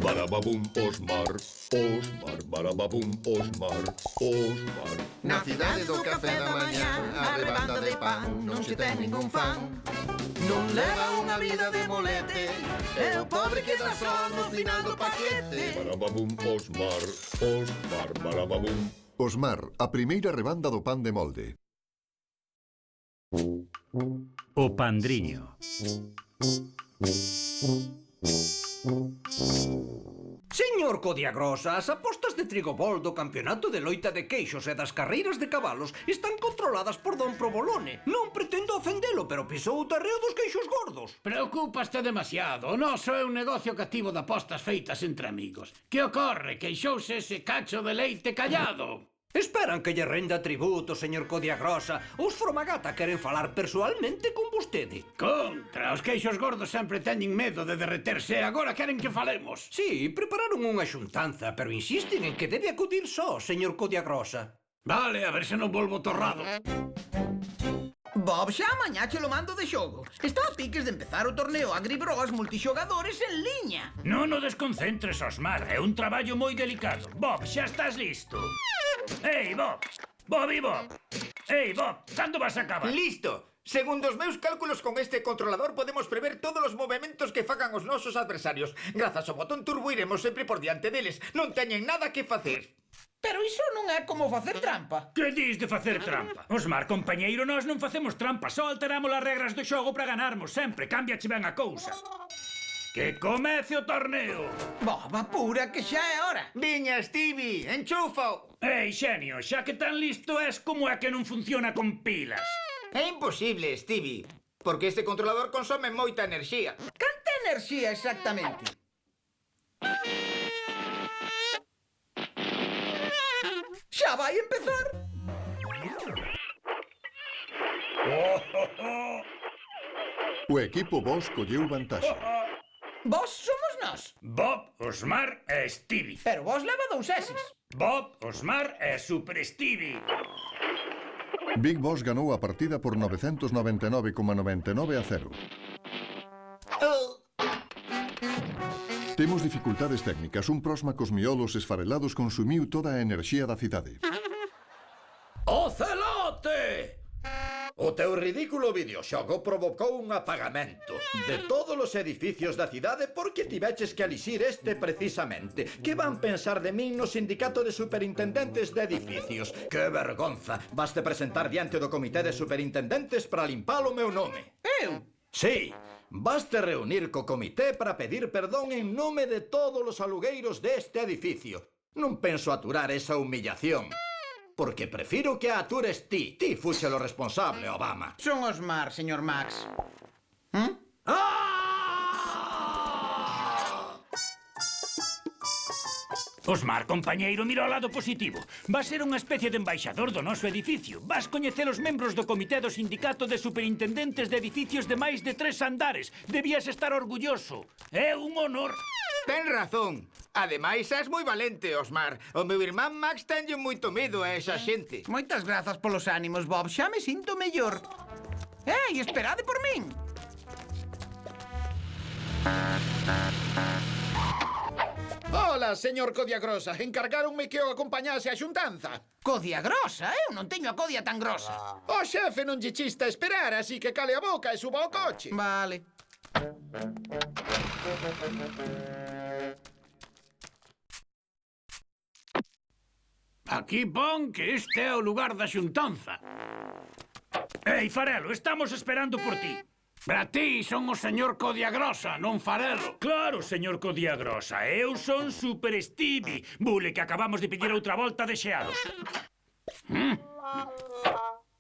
Barababum, Osmar, Osmar, barababum, Osmar, Osmar. Na cidade do café da mañá, a rebanda de pan non se ten ningún fan. Non leva unha vida de molete, e o pobre queda só no final do paquete. Barababum, Osmar, Osmar, barababum. Osmar, a primeira rebanda do pan de molde. O Pandriño. Señor Codiagrosa, as apostas de Trigobol do campeonato de loita de queixos e das carreiras de cabalos están controladas por Don Provolone. Non pretendo ofendelo, pero pisou o terreo dos queixos gordos. Preocúpaste demasiado. O noso é un negocio cativo de apostas feitas entre amigos. Que ocorre? Queixouse ese cacho de leite callado. Esperan que lle renda tributo, señor Codiagrosa. Os Fromagata queren falar persoalmente con vostede. Contra, os queixos gordos sempre teñen medo de derreterse e agora queren que falemos. Sí, prepararon unha xuntanza, pero insisten en que debe acudir só, señor Codiagrosa. Vale, a ver se non volvo torrado. Bob, xa mañá che lo mando de xogo. Está a piques de empezar o torneo Agribroas multixogadores en liña. Non o desconcentres, Osmar. É un traballo moi delicado. Bob, xa estás listo. Ei, Bob! Bobby Bob! Ei, Bob, cando vas a acabar? ¡Listo! Segundo os meus cálculos con este controlador podemos prever todos os movementos que fagan os nosos adversarios. Grazas ao botón turbo iremos sempre por diante deles. Non teñen nada que facer. Pero iso non é como facer trampa. Que dis de facer trampa? Osmar, compañeiro, nós non facemos trampa. Só alteramos as regras do xogo para ganarmos sempre. Cámbiache ben a cousa. Que comece o torneo! Bob, apura que xa é hora. Viña, Stevie, enchúfao. Ei, xenio, xa que tan listo és, como é que non funciona con pilas? É imposible, Stevie, porque este controlador consome moita enerxía. Canta enerxía exactamente? Xa vai empezar. O equipo Vos colleu vantaxe. Vos somos nós. Bob, Osmar e Stevie. Pero vos leva 2 eses. Bob, Osmar e Super Stevie. Big Boss ganou a partida por 999,99 a 0. Temos dificultades técnicas. Un prosma cos miolos esfarelados consumiu toda a enerxía da cidade. Ocelote! O teu ridículo videoxogo provocou un apagamento de todos os edificios da cidade porque tiveches que alixir este precisamente. Que van pensar de min no sindicato de superintendentes de edificios? Que vergonza! Vaste presentar diante do comité de superintendentes para limpar o meu nome. Eu? Sí, vaste reunir co comité para pedir perdón en nome de todos os alugueiros deste edificio. Non penso aturar esa humillación. Porque prefiro que a atures ti. Ti fuxe lo responsable, Obama. Son Osmar, señor Max. Osmar, compañeiro, mira ao lado positivo. Vas ser unha especie de embaixador do noso edificio. Vas coñecer os membros do comité do sindicato de superintendentes de edificios de máis de 3 andares. Debías estar orgulloso. É un honor. Ten razón. Ademais, és moi valente, Osmar. O meu irmán Max tenlle moito medo a esa xente. Moitas grazas polos ánimos, Bob. Xa me sinto mellor. Ei, esperade por min. Ola, señor Codiagrosa. Encargáronme que o acompañase á xuntanza. Codia grosa? Eu non teño a codia tan grosa. O xefe non lle chista esperar, así que cale a boca e suba ao coche. Vale. Aquí pon que este é o lugar da xuntanza. Ei, Farelo, estamos esperando por ti. Para ti son o señor Codiagrosa, non Farelo. Claro, señor Codiagrosa, eu son Super Stevie. Bule, que acabamos de pedir outra volta de xeados.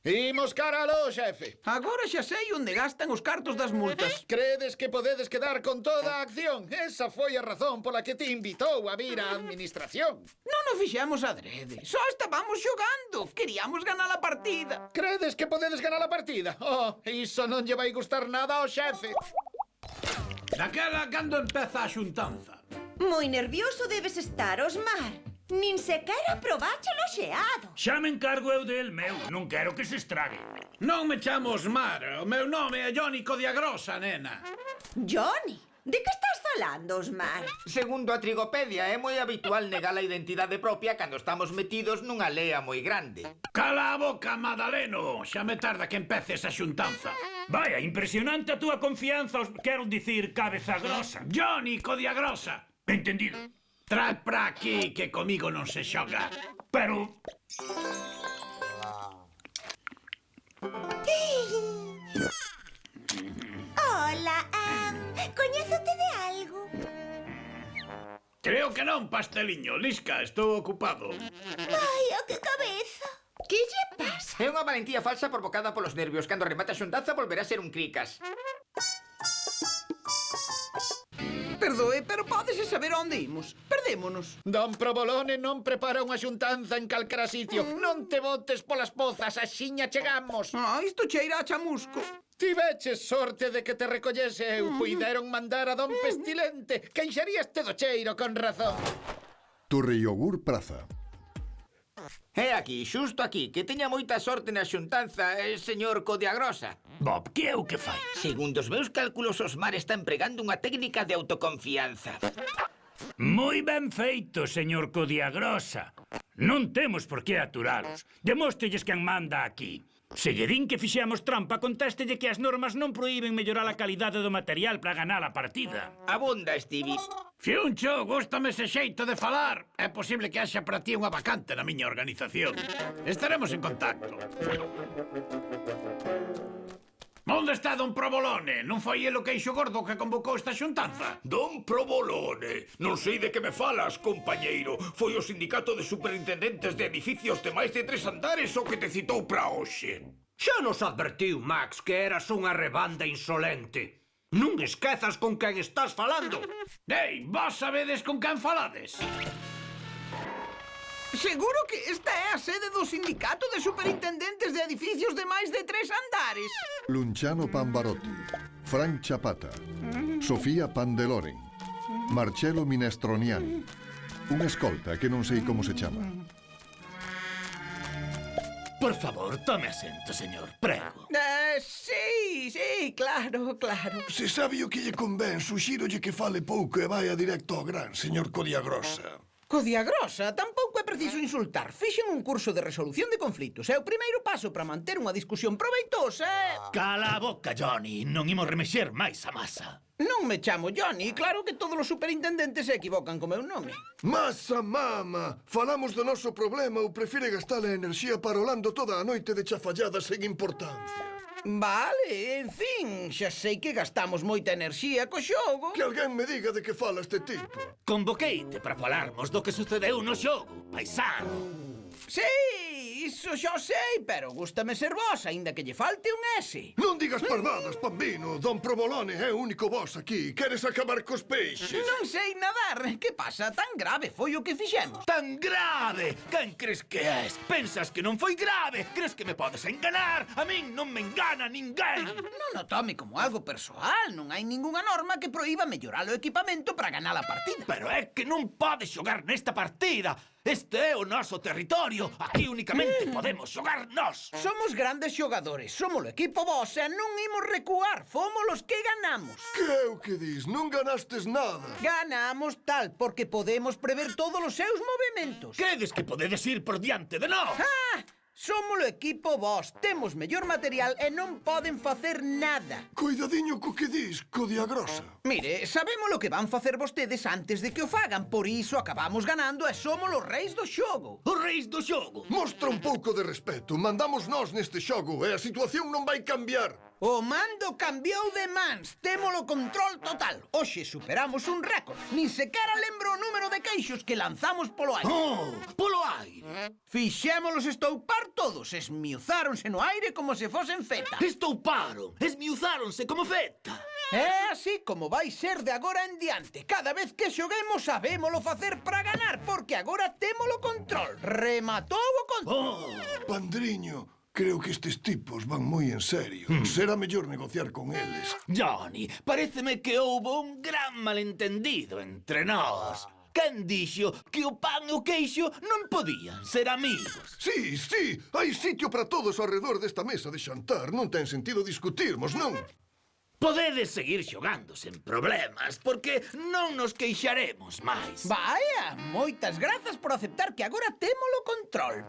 Imos cara aló, xefe. Agora xa sei onde gastan os cartos das multas. Credes que podedes quedar con toda a acción? Esa foi a razón pola que te invitou a vir á administración. Non o fixemos adrede. Só estábamos xogando. Queríamos ganar a partida. Credes que podedes ganar a partida? Oh, iso non lle vai gustar nada ao xefe. Daquela cando empeza a xuntanza. Moi nervioso debes estar, Osmar. Nin sequera probache-lo xeado. Xa me encargo eu del meu. Non quero que se estrague. Non me chamo Osmar. O meu nome é Johnny Codiagrosa, nena. Johnny? De que estás falando, Osmar? Segundo a Trigopedia, é moi habitual negar a identidade propia cando estamos metidos nunha lea moi grande. Cala a boca, Madaleno! Xa me tarda que empece esa xuntanza. Vaya, impresionante a túa confianza, quero dicir, cabeza grosa. Johnny, codia grosa! Entendido. Trae para aquí, que comigo non se xoga. Pero... Hola, coñézote de algo? Creo que non, pasteliño. Lisca, estou ocupado. Ai, que cabeza. Que lle pasa? É unha valentía falsa provocada polos nervios. Cando remate a xuntanza volverá a ser un cricas. Perdoe, pero pódese saber onde imos. Perdémonos. Don Provolone non prepara unha xuntanza en calquera sitio. Non te botes polas pozas, axiña chegamos. Isto cheira a chamusco. Tiveches sorte de que te recollese eu. Puideron mandar a don Pestilente. Queixaríaste do cheiro con razón. Torre Yogur Praza. É aquí, xusto aquí, que teña moita sorte na xuntanza, señor Codiagrosa. Bob, que é o que fai? Segundo os meus cálculos, Osmar está empregando unha técnica de autoconfianza. Moi ben feito, señor Codiagrosa. Non temos por que aturalos. Demóstrelles quen manda aquí. Se lle din que fixemos trampa, contéstelle que as normas non proíben mellorar a calidade do material para ganar a partida. Abunda, Stevie. Fiuncho, gústame ese xeito de falar. É posible que haxa para ti unha vacante na miña organización. Estaremos en contacto. Onde está don Provolone? Non foi el o queixo gordo que convocou esta xuntanza? Don Provolone, non sei de que me falas, compañeiro. Foi o sindicato de superintendentes de edificios de máis de 3 andares o que te citou para hoxe. Xa nos advertiu, Max, que eras unha rebanda insolente. Non esquezas con quen estás falando. Ei, vos sabedes con quen falades? Seguro que esta é a sede do sindicato de superintendentes de edificios de máis de 3 andares. Lunciano Pambarotti, Frank Chapata, Sofía Pandeloren, Marcello Minestroniani, un escolta que non sei como se chama. Por favor, tome asento, señor. Prego. Sí, claro. Se sabe o que lle convén, suxírolle que fale pouco e vaia directo ao gran, señor Codiagrosa. Codiagrosa, tampouco é preciso insultar. Fixen un curso de resolución de conflitos. É o primeiro paso para manter unha discusión proveitosa. Cala a boca, Johnny. Non imos remexer máis a masa. Non me chamo Johnny. Claro que todos os superintendentes se equivocan co meu nome. Masa mama! Falamos do noso problema ou prefire gastar a enerxía parolando toda a noite de chafalladas sen importancia? Vale, en fin, xa sei que gastamos moita enerxía co xogo. Que alguén me diga de que fala este tipo. Convoqueite para falarmos do que sucedeu no xogo, paisano. Sí, iso xa sei, pero gústame ser vos, aínda que lle falte un S. Non digas parvadas, Pambino. Don Provolone é o único vos aquí. Queres acabar cos peixes? Non sei nadar. Que pasa? Tan grave foi o que fixemos. Tan grave? Quen crees que és? Pensas que non foi grave? Crees que me podes enganar? A min non me engana ninguén. Non o tome como algo persoal. Non hai ningunha norma que proíba mellorar o equipamento para ganar a partida. Pero é que non podes xogar nesta partida. Este é o noso territorio. Aquí únicamente podemos xogar nós. Somos grandes xogadores. Somos o equipo vos e non imos recuar. Fomos os que ganamos. Que é o que dis? Non ganastes nada. Ganamos tal porque podemos prever todos os seus movimentos. Credes que podedes ir por diante de nós? Somos o equipo vos, temos mellor material e non poden facer nada. Cuidadiño co que dis, Codiagrosa. Mire, sabemos o que van facer vostedes antes de que o fagan, por iso acabamos ganando e somos os reis do xogo. Os reis do xogo? Mostra un pouco de respeto, mandamos nós neste xogo e a situación non vai cambiar. O mando cambiou de mans, témolo control total. Hoxe superamos un récord, nin sequera lembro o número de queixos que lanzamos polo aire. Polo aire? Fixémolos estoupar todos, esmiuzáronse no aire como se fosen feta. Estouparon, esmiuzáronse como feta. É así como vai ser de agora en diante. Cada vez que xoguemos sabémolo facer para ganar, porque agora témolo control. Rematou o control. Pandriño, creo que estes tipos van moi en serio. Será mellor negociar con eles. Johnny, paréceme que houbo un gran malentendido entre nós. Quen dixo que o pan e o queixo non podían ser amigos? Sí, hai sitio para todos ao redor desta mesa de xantar. Non ten sentido discutirmos, non? Podedes seguir xogando sen problemas, porque non nos queixaremos máis. Vaia, moitas grazas por aceptar que agora témolo control.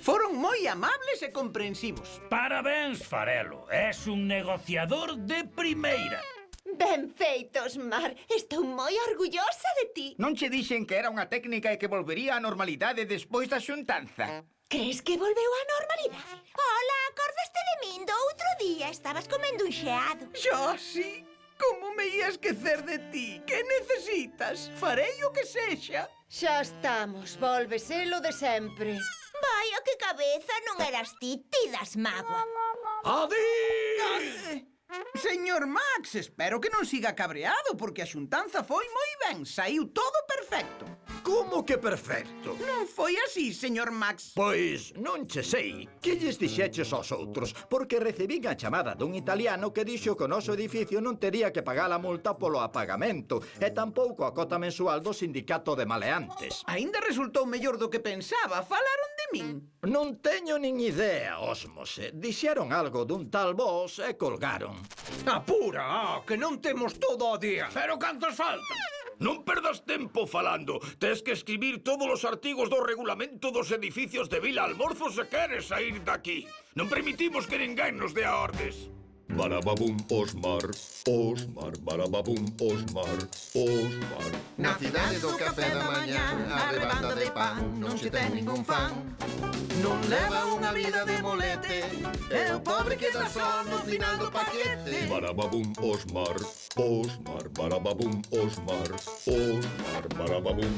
Foron moi amables e comprensivos. Parabéns, Farelo. Es un negociador de primeira. Ben feito, Osmar. Estou moi orgullosa de ti. Non che dixen que era unha técnica e que volvería á normalidade despois da xuntanza? Crees que volveu á normalidade? Ola, acordaste de min do outro día? Estabas comendo un xeado. Josi, como me ia esquecer de ti? Que necesitas? Farei o que sexa. Xa estamos, volve ser lo de sempre. Vaya, que cabeza, non eras ti, ti das mágoa. Adi! Señor Max, espero que non siga cabreado, porque a xuntanza foi moi ben, saiu todo perfecto. Como que perfecto? Non foi así, señor Max. Pois non che sei. Que lles dixeches aos outros? Porque recibín a chamada dun italiano que dixo que o noso edificio non tería que pagar a multa polo apagamento e tampouco a cota mensual do sindicato de maleantes. Ainda resultou mellor do que pensaba. Falaron de min. Non teño nin idea, Osmos. Dixeron algo dun tal vos e colgaron. Apura, que non temos todo o día. Pero cantos faltan? Non perdas tempo falando. Tes que escribir todos os artigos do regulamento dos edificios de Vila Almorzo se queres sair daqui. Non permitimos que ninguén nos dea ordes. Barababum, Osmar, Osmar, barababum, Osmar, Osmar. Na cidade do café da mañá, a rebanda de pan non che ten ningún fan. Non leva unha vida de molete, é o pobre que dá só no final do paquete. Barababum, Osmar, Osmar, barababum, Osmar, Osmar, barababum.